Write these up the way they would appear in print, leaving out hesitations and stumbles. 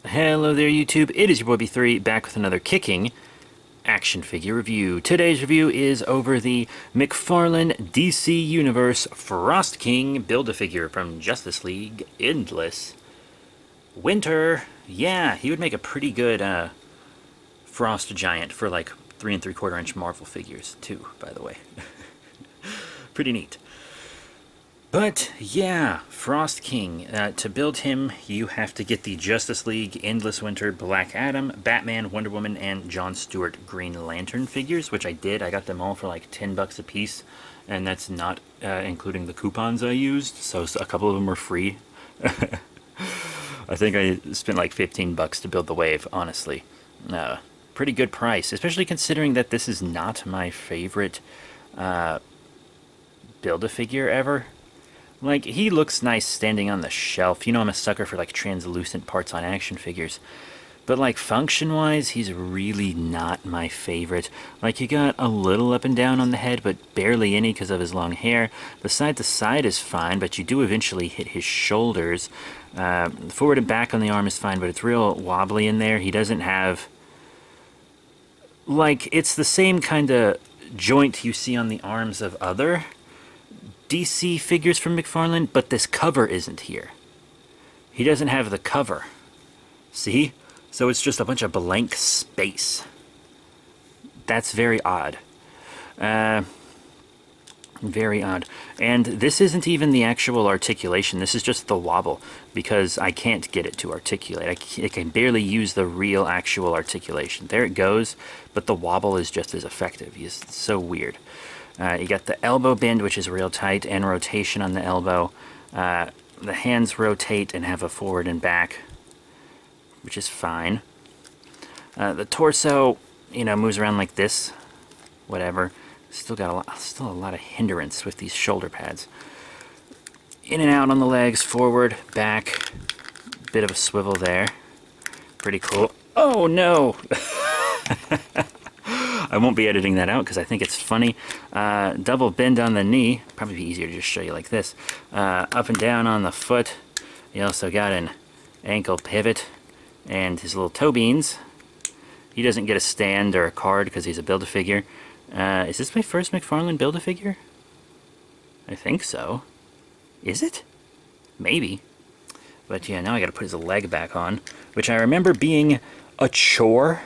Hello there YouTube, it is your boy B3 back with another kicking action figure review. Today's review is over the McFarlane DC Universe Frost King Build-A-Figure from Justice League Endless Winter. Yeah, he would make a pretty good Frost Giant for like 3 3/4 inch Marvel figures too, by the way. Pretty neat. But yeah, Frost King. To build him, you have to get the Justice League, Endless Winter, Black Adam, Batman, Wonder Woman, and John Stewart Green Lantern figures, which I did. I got them all for like $10 a piece, and that's not including the coupons I used, so a couple of them were free. I think I spent like $15 to build the wave, honestly. Pretty good price, especially considering that this is not my favorite Build-A-Figure ever. Like, he looks nice standing on the shelf. You know I'm a sucker for, like, translucent parts on action figures. But, like, function-wise, he's really not my favorite. Like, he got a little up and down on the head, but barely any because of his long hair. The side-to-side is fine, but you do eventually hit his shoulders. Forward and back on the arm is fine, but it's real wobbly in there. He doesn't have... Like, it's the same kind of joint you see on the arms of other DC figures from McFarlane, but this cover isn't here. He doesn't have the cover. See? So it's just a bunch of blank space. That's very odd. Very odd. And this isn't even the actual articulation. This is just the wobble, because I can't get it to articulate. I can barely use the real actual articulation. There it goes, but the wobble is just as effective. It's so weird. You got the elbow bend, which is real tight, and rotation on the elbow. The hands rotate and have a forward and back, which is fine. The torso, moves around like this. Whatever. Still a lot of hindrance with these shoulder pads. In and out on the legs, forward, back. Bit of a swivel there. Pretty cool. Oh no! I won't be editing that out because I think it's funny. Double bend on the knee. Probably be easier to just show you like this. Up and down on the foot. You also got an ankle pivot and his little toe beans. He doesn't get a stand or a card because he's a Build-A-Figure. Is this my first McFarlane Build-A-Figure? I think so. Is it? Maybe. But yeah, now I gotta put his leg back on, which I remember being a chore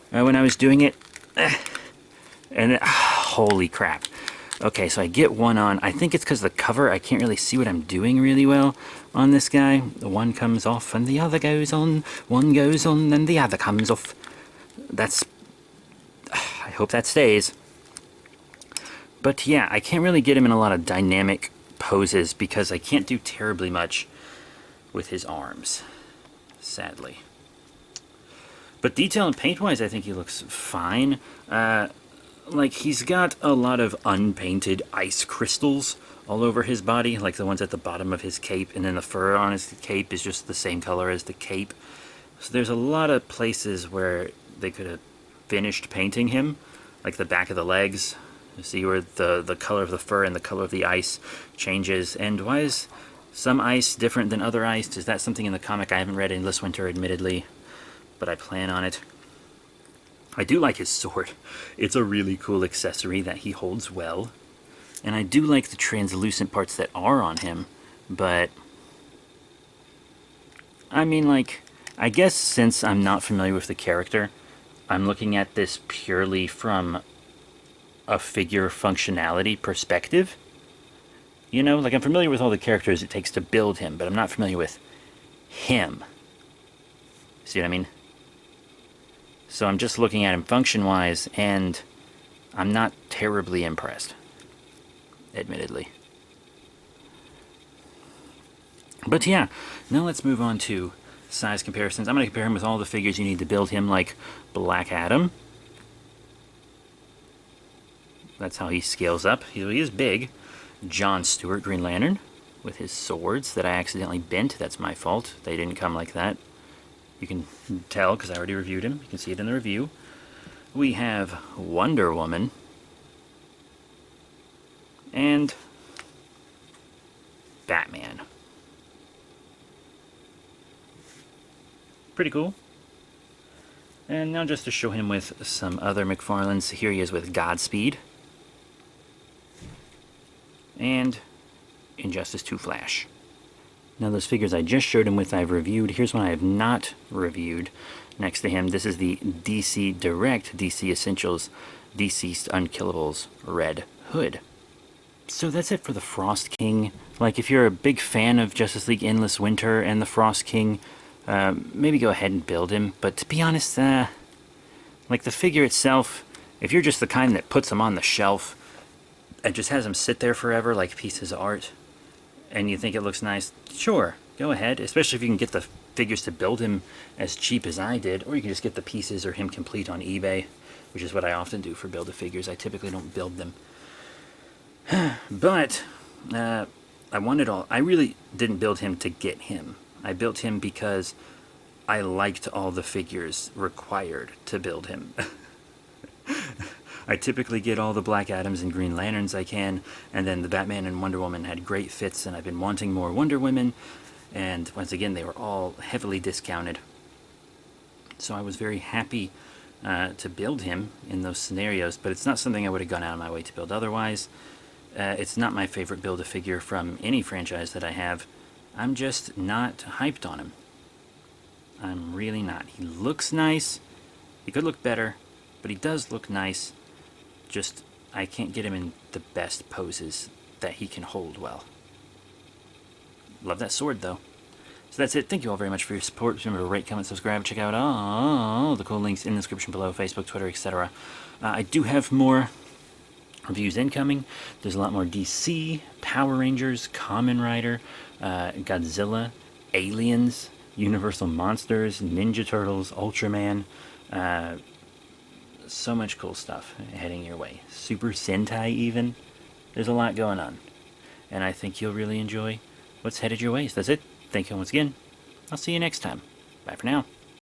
when I was doing it. And holy crap. Okay, so I get one on. I think it's because the cover, I can't really see what I'm doing really well on this guy. The one comes off and the other goes on. One goes on and the other comes off. That's... I hope that stays. But yeah, I can't really get him in a lot of dynamic poses because I can't do terribly much with his arms, sadly. But detail and paint-wise, I think he looks fine. Like, he's got a lot of unpainted ice crystals all over his body, like the ones at the bottom of his cape, and then the fur on his cape is just the same color as the cape. So there's a lot of places where they could have finished painting him, like the back of the legs. You see where the color of the fur and the color of the ice changes. And why is some ice different than other ice? Is that something in the comic? I haven't read Endless Winter, admittedly, but I plan on it. I do like his sword. It's a really cool accessory that he holds well. And I do like the translucent parts that are on him, but... I mean, like, I guess since I'm not familiar with the character, I'm looking at this purely from a figure functionality perspective. You know, like, I'm familiar with all the characters it takes to build him, but I'm not familiar with him. See what I mean? So I'm just looking at him function-wise, and I'm not terribly impressed, admittedly. But yeah, now let's move on to size comparisons. I'm going to compare him with all the figures you need to build him, like Black Adam. That's how he scales up. He is big. John Stewart Green Lantern with his swords that I accidentally bent. That's my fault. They didn't come like that. You can tell because I already reviewed him. You can see it in the review. We have Wonder Woman. And Batman. Pretty cool. And now just to show him with some other McFarlanes, here he is with Godspeed. And Injustice 2 Flash. Now those figures I just showed him with I've reviewed. Here's one I have not reviewed next to him. This is the DC Direct DC Essentials Deceased Unkillables Red Hood. So that's it for the Frost King. Like, if you're a big fan of Justice League Endless Winter and the Frost King, maybe go ahead and build him. But to be honest, like the figure itself, if you're just the kind that puts them on the shelf and just has them sit there forever like pieces of art, and you think it looks nice, sure, go ahead. Especially if you can get the figures to build him as cheap as I did, or you can just get the pieces or him complete on eBay, which is what I often do for Build-A-Figures. I typically don't build them. But I wanted all. I really didn't build him to get him. I built him because I liked all the figures required to build him. I typically get all the Black Adams and Green Lanterns I can, and then the Batman and Wonder Woman had great fits, and I've been wanting more Wonder Women, and once again they were all heavily discounted. So I was very happy to build him in those scenarios, but it's not something I would have gone out of my way to build otherwise. It's not my favorite Build-A-Figure from any franchise that I have. I'm just not hyped on him. I'm really not. He looks nice. He could look better, but he does look nice. Just, I can't get him in the best poses that he can hold well. Love that sword, though. So that's it. Thank you all very much for your support. Remember to rate, comment, subscribe, check out all the cool links in the description below, Facebook, Twitter, etc. I do have more reviews incoming. There's a lot more DC, Power Rangers, Kamen Rider, Godzilla, Aliens, Universal Monsters, Ninja Turtles, Ultraman. So much cool stuff heading your way. Super Sentai even. There's a lot going on. And I think you'll really enjoy what's headed your way. So that's it. Thank you once again. I'll see you next time. Bye for now.